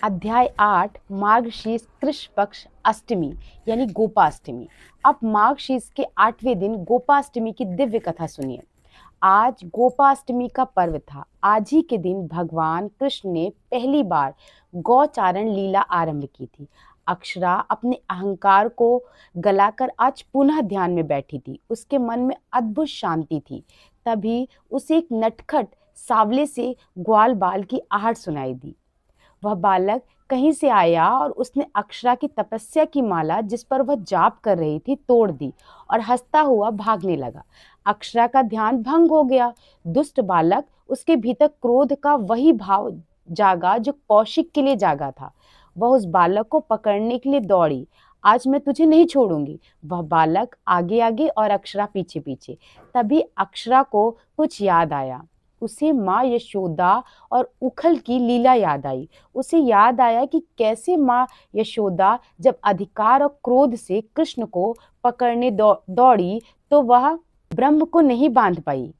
अध्याय 8 मार्गशीर्ष कृष्ण पक्ष अष्टमी यानी गोपाष्टमी। अब मार्गशीर्ष के 8वें दिन गोपाष्टमी की दिव्य कथा सुनिए। आज गोपाष्टमी का पर्व था। आज ही के दिन भगवान कृष्ण ने पहली बार गौचारण लीला आरंभ की थी। अक्षरा अपने अहंकार को गलाकर आज पुनः ध्यान में बैठी थी। उसके मन में अद्भुत शांति थी। तभी उसे एक नटखट सावले से ग्वाल बाल की आहट सुनाई दी। वह बालक कहीं से आया और उसने अक्षरा की तपस्या की माला जिस पर वह जाप कर रही थी तोड़ दी और हंसता हुआ भागने लगा। अक्षरा का ध्यान भंग हो गया। दुष्ट बालक, उसके भीतर क्रोध का वही भाव जागा जो कौशिक के लिए जागा था। वह उस बालक को पकड़ने के लिए दौड़ी। आज मैं तुझे नहीं छोड़ूंगी। वह बालक आगे आगे और अक्षरा पीछे पीछे। तभी अक्षरा को कुछ याद आया। उसे माँ यशोदा और उखल की लीला याद आई। उसे याद आया कि कैसे माँ यशोदा जब अधिकार और क्रोध से कृष्ण को पकड़ने दौड़ी तो वह ब्रह्म को नहीं बांध पाई।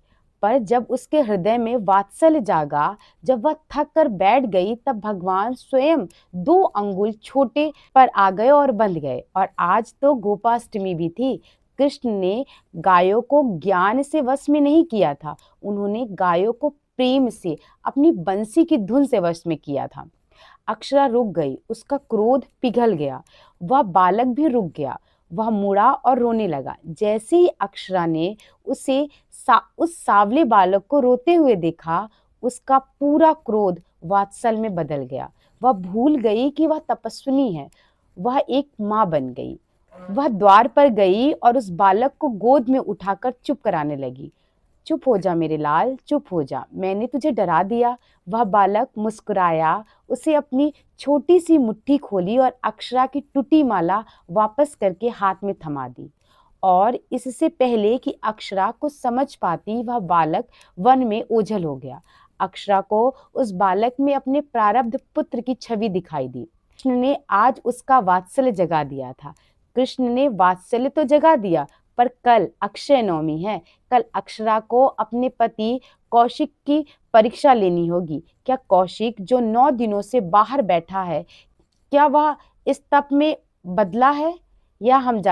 पर जब उसके हृदय में वात्सल्य जागा, जब वह थक कर बैठ गई, तब भगवान स्वयं 2 अंगुल छोटे पर आ गए और बंध गए। और आज तो गोपाष्टमी भी थी। कृष्ण ने गायों को ज्ञान से वश में नहीं किया था। उन्होंने गायों को प्रेम से, अपनी बंसी की धुन से वश में किया था। अक्षरा रुक गई। उसका क्रोध पिघल गया। वह बालक भी रुक गया। वह मुड़ा और रोने लगा। जैसे ही अक्षरा ने उस सावले बालक को रोते हुए देखा, उसका पूरा क्रोध वात्सल में बदल गया। वह भूल गई कि वह तपस्विनी है। वह एक माँ बन गई। वह द्वार पर गई और उस बालक को गोद में उठाकर चुप कराने लगी। चुप हो जा मेरे लाल, चुप हो जा, मैंने तुझे डरा दिया। वह बालक मुस्कुराया। उसे अपनी छोटी सी मुट्ठी खोली और अक्षरा की टूटी माला वापस करके हाथ में थमा दी। और इससे पहले कि अक्षरा कुछ समझ पाती, वह बालक वन में ओझल हो गया। अक्षरा को उस बालक में अपने प्रारब्ध पुत्र की छवि दिखाई दी। कृष्ण ने आज उसका वात्सल्य जगा दिया था। कृष्ण ने वात्सल्य तो जगा दिया, पर कल अक्षय नवमी है। कल अक्षरा को अपने पति कौशिक की परीक्षा लेनी होगी। क्या कौशिक, जो 9 दिनों से बाहर बैठा है, क्या वह इस तप में बदला है? या हम जान